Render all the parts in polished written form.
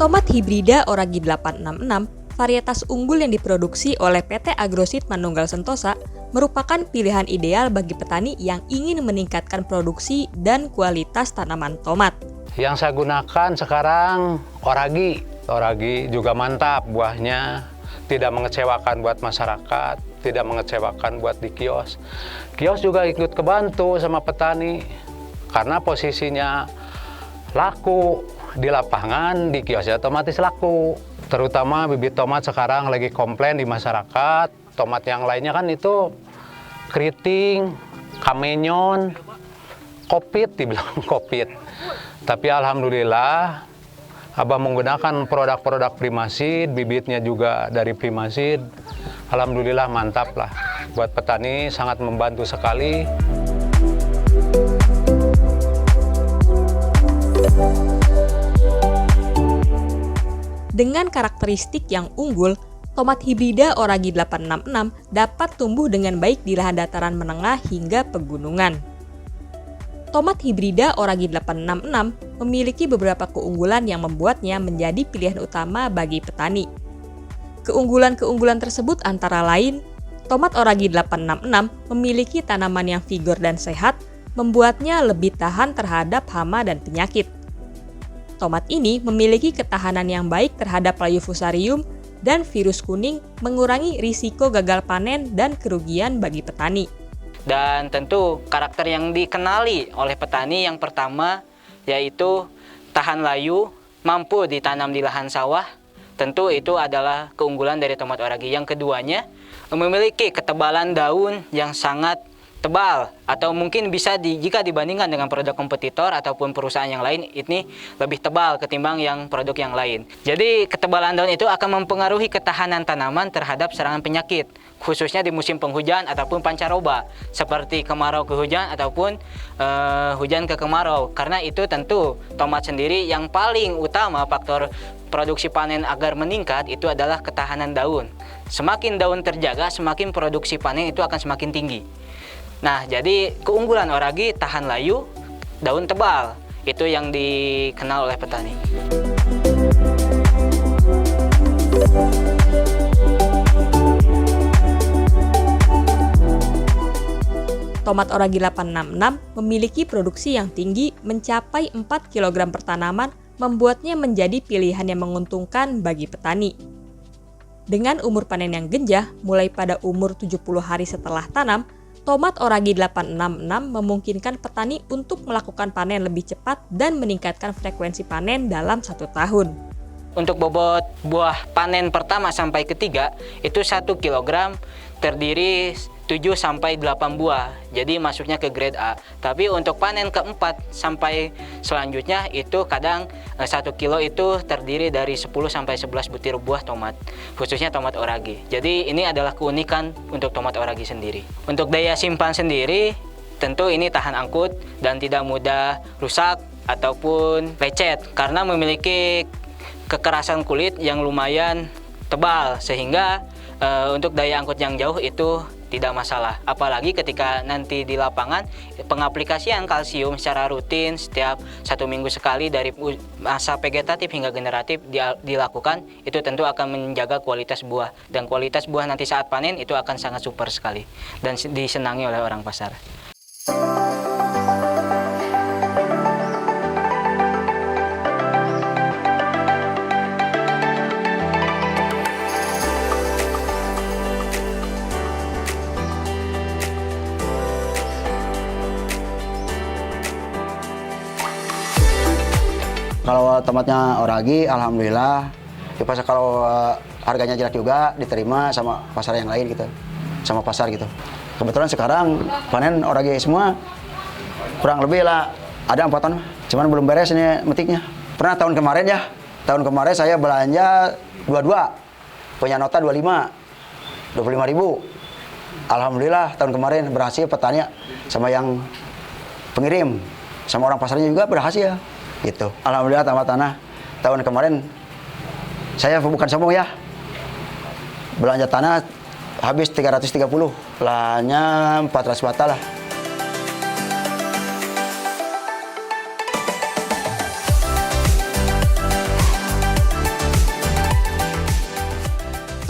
Tomat hibrida Oragi 866, varietas unggul yang diproduksi oleh PT Agroseed Manunggal Sentosa, merupakan pilihan ideal bagi petani yang ingin meningkatkan produksi dan kualitas tanaman tomat. Yang saya gunakan sekarang Oragi. Oragi juga mantap buahnya, tidak mengecewakan buat masyarakat, tidak mengecewakan buat di kios. Kios juga ikut kebantu sama petani, karena posisinya laku. Di lapangan, di kiosnya otomatis laku. Terutama bibit tomat sekarang lagi komplain di masyarakat. Tomat yang lainnya kan itu keriting, kamenyon, kopit, dibilang kopit. Tapi alhamdulillah, Abah menggunakan produk-produk Primaseed, bibitnya juga dari Primaseed. Alhamdulillah mantap lah. Buat petani sangat membantu sekali. Dengan karakteristik yang unggul, tomat hibrida Oragi 866 dapat tumbuh dengan baik di lahan dataran menengah hingga pegunungan. Tomat hibrida Oragi 866 memiliki beberapa keunggulan yang membuatnya menjadi pilihan utama bagi petani. Keunggulan-keunggulan tersebut antara lain, tomat Oragi 866 memiliki tanaman yang vigor dan sehat, membuatnya lebih tahan terhadap hama dan penyakit. Tomat ini memiliki ketahanan yang baik terhadap layu fusarium dan virus kuning, mengurangi risiko gagal panen dan kerugian bagi petani. Dan tentu karakter yang dikenali oleh petani yang pertama yaitu tahan layu, mampu ditanam di lahan sawah. Tentu itu adalah keunggulan dari tomat Oragi. Yang keduanya, memiliki ketebalan daun yang sangat tebal, atau mungkin bisa jika dibandingkan dengan produk kompetitor ataupun perusahaan yang lain, ini lebih tebal ketimbang yang produk yang lain. Jadi ketebalan daun itu akan mempengaruhi ketahanan tanaman terhadap serangan penyakit, khususnya di musim penghujan ataupun pancaroba, seperti kemarau ke hujan ataupun hujan ke kemarau. Karena itu tentu tomat sendiri yang paling utama faktor produksi panen agar meningkat itu adalah ketahanan daun. Semakin daun terjaga, semakin produksi panen itu akan semakin tinggi. Nah, jadi keunggulan Oragi tahan layu, daun tebal, itu yang dikenal oleh petani. Tomat Oragi 866 memiliki produksi yang tinggi mencapai 4 kg per tanaman, membuatnya menjadi pilihan yang menguntungkan bagi petani. Dengan umur panen yang genjah, mulai pada umur 70 hari setelah tanam, tomat Oragi 866 memungkinkan petani untuk melakukan panen lebih cepat dan meningkatkan frekuensi panen dalam 1 tahun. Untuk bobot buah panen pertama sampai ketiga, itu 1 kg terdiri 7-8 buah, jadi masuknya ke grade A. Tapi untuk panen keempat sampai selanjutnya itu kadang 1 kilo itu terdiri dari 10-11 butir buah tomat, khususnya tomat Oragi. Jadi ini adalah keunikan untuk tomat Oragi sendiri. Untuk daya simpan sendiri, tentu ini tahan angkut dan tidak mudah rusak ataupun lecet karena memiliki kekerasan kulit yang lumayan tebal, sehingga untuk daya angkut yang jauh itu tidak masalah. Apalagi ketika nanti di lapangan pengaplikasian kalsium secara rutin setiap 1 minggu sekali dari masa vegetatif hingga generatif dilakukan, itu tentu akan menjaga kualitas buah, dan kualitas buah nanti saat panen itu akan sangat super sekali dan disenangi oleh orang pasar. Kalau tomatnya Oragi, alhamdulillah. Ya pas kalau harganya jelek juga diterima sama pasar yang lain gitu, sama pasar gitu. Kebetulan sekarang panen Oragi semua kurang lebih lah ada 4 ton, cuman belum beres ini metiknya. Pernah tahun kemarin ya, tahun kemarin saya belanja 22, punya nota 25.000. Alhamdulillah tahun kemarin berhasil petani sama yang pengirim, sama orang pasarnya juga berhasil. Gitu. Alhamdulillah tambah tanah tahun kemarin saya bukan sombong ya, belanja tanah habis 330, lahannya 400 bata lah.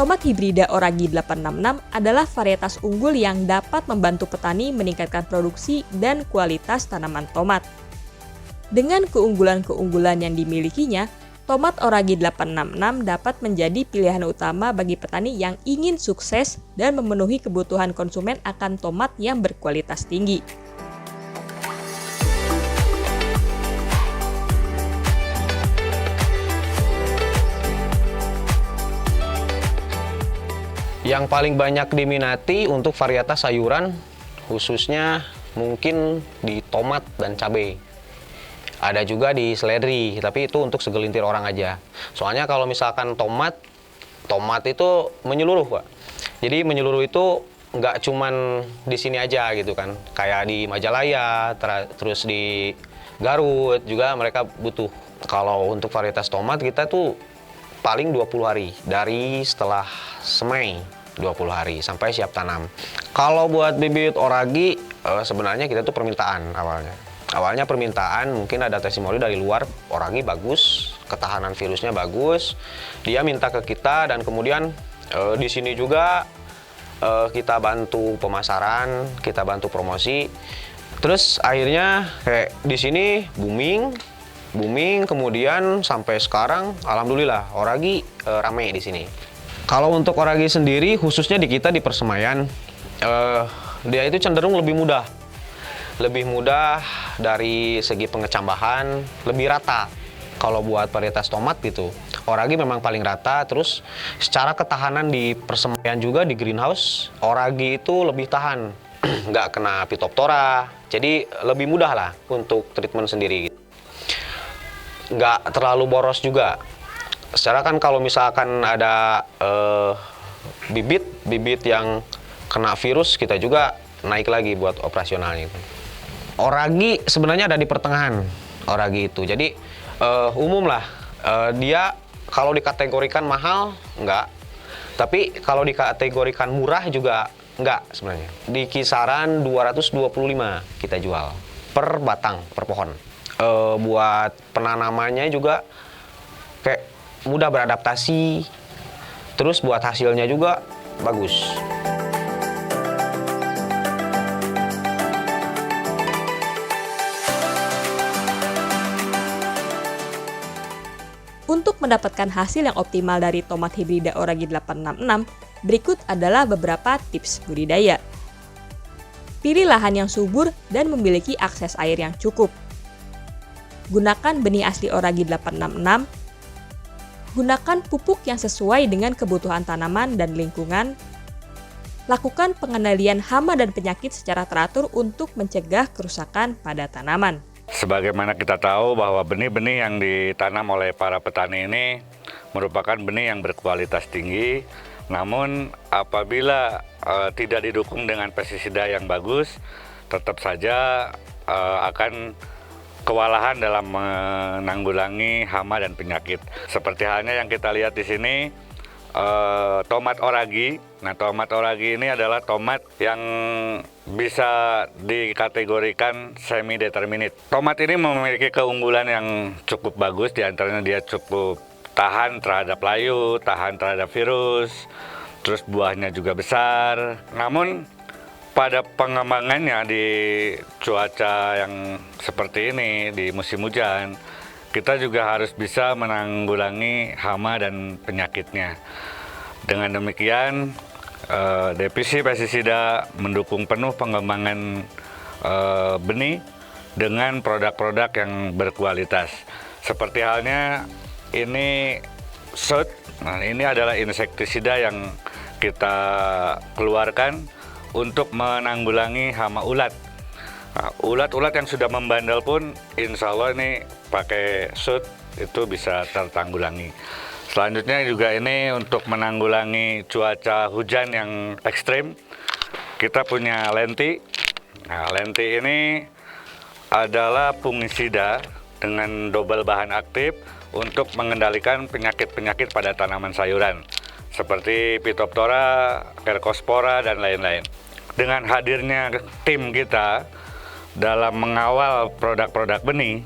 Tomat hibrida Oragi 866 adalah varietas unggul yang dapat membantu petani meningkatkan produksi dan kualitas tanaman tomat. Dengan keunggulan-keunggulan yang dimilikinya, tomat Oragi 866 dapat menjadi pilihan utama bagi petani yang ingin sukses dan memenuhi kebutuhan konsumen akan tomat yang berkualitas tinggi. Yang paling banyak diminati untuk varietas sayuran, khususnya mungkin di tomat dan cabai. Ada juga di seledri, tapi itu untuk segelintir orang aja. Soalnya kalau misalkan tomat itu menyeluruh, Pak. Jadi menyeluruh itu nggak cuman di sini aja gitu kan. Kayak di Majalaya, terus di Garut juga mereka butuh. Kalau untuk varietas tomat kita tuh paling 20 hari dari setelah semai, 20 hari sampai siap tanam. Kalau buat bibit Oragi sebenarnya kita tuh permintaan awalnya. Awalnya permintaan, mungkin ada testimoni dari luar, Oragi bagus, ketahanan virusnya bagus. Dia minta ke kita dan kemudian di sini juga kita bantu pemasaran, kita bantu promosi. Terus akhirnya kayak di sini booming, kemudian sampai sekarang alhamdulillah Oragi rame di sini. Kalau untuk Oragi sendiri khususnya di kita di persemaian, dia itu cenderung lebih mudah dari segi pengecambahan, lebih rata. Kalau buat varietas tomat gitu, Oragi memang paling rata. Terus secara ketahanan di persemaian juga di greenhouse, Oragi itu lebih tahan, nggak kena Phytophthora, jadi lebih mudah lah untuk treatment sendiri. Nggak terlalu boros juga. Secara kan kalau misalkan ada bibit yang kena virus, kita juga naik lagi buat operasionalnya. Oragi sebenarnya ada di pertengahan Oragi itu. Jadi umum lah, dia kalau dikategorikan mahal enggak, tapi kalau dikategorikan murah juga enggak sebenarnya. Di kisaran 225 kita jual per batang, per pohon. Buat penanamannya juga kayak mudah beradaptasi, terus buat hasilnya juga bagus. Untuk mendapatkan hasil yang optimal dari tomat hibrida Oragi 866, berikut adalah beberapa tips budidaya. Pilih lahan yang subur dan memiliki akses air yang cukup. Gunakan benih asli Oragi 866. Gunakan pupuk yang sesuai dengan kebutuhan tanaman dan lingkungan. Lakukan pengendalian hama dan penyakit secara teratur untuk mencegah kerusakan pada tanaman. Sebagaimana kita tahu bahwa benih-benih yang ditanam oleh para petani ini merupakan benih yang berkualitas tinggi. Namun apabila tidak didukung dengan pestisida yang bagus, tetap saja akan kewalahan dalam menanggulangi hama dan penyakit. Seperti halnya yang kita lihat di sini, tomat Oragi. Nah, tomat Oragi ini adalah tomat yang bisa dikategorikan semi-determinate. Tomat ini memiliki keunggulan yang cukup bagus, diantaranya dia cukup tahan terhadap layu, tahan terhadap virus, terus buahnya juga besar. Namun pada pengembangannya di cuaca yang seperti ini, di musim hujan, kita juga harus bisa menanggulangi hama dan penyakitnya. Dengan demikian, divisi pestisida mendukung penuh pengembangan benih dengan produk-produk yang berkualitas. Seperti halnya ini SOT, nah ini adalah insektisida yang kita keluarkan untuk menanggulangi hama ulat. Nah, ulat-ulat yang sudah membandel pun insya Allah ini pakai SOT itu bisa tertanggulangi. Selanjutnya juga ini untuk menanggulangi cuaca hujan yang ekstrim, kita punya Lenti. Nah, Lenti ini adalah fungisida dengan double bahan aktif untuk mengendalikan penyakit-penyakit pada tanaman sayuran seperti Phytophthora, Cercospora, dan lain-lain. Dengan hadirnya tim kita dalam mengawal produk-produk benih,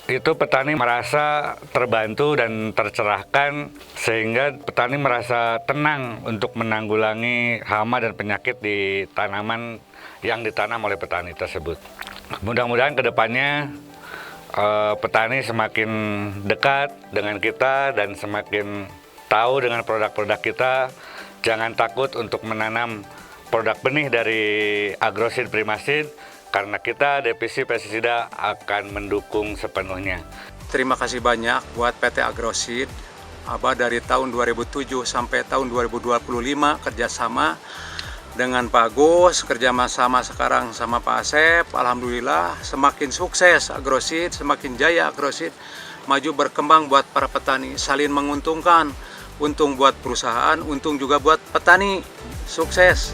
itu petani merasa terbantu dan tercerahkan, sehingga petani merasa tenang untuk menanggulangi hama dan penyakit di tanaman yang ditanam oleh petani tersebut. Mudah-mudahan kedepannya petani semakin dekat dengan kita dan semakin tahu dengan produk-produk kita. Jangan takut untuk menanam produk benih dari Agroseed Primaseed, karena kita Divisi Pestisida akan mendukung sepenuhnya. Terima kasih banyak buat PT Agroseed. Abah dari tahun 2007 sampai tahun 2025 kerjasama dengan Pak Agus, kerjasama sekarang sama Pak Asep. Alhamdulillah semakin sukses Agroseed, semakin jaya Agroseed, maju berkembang buat para petani, saling menguntungkan. Untung buat perusahaan, untung juga buat petani. Sukses!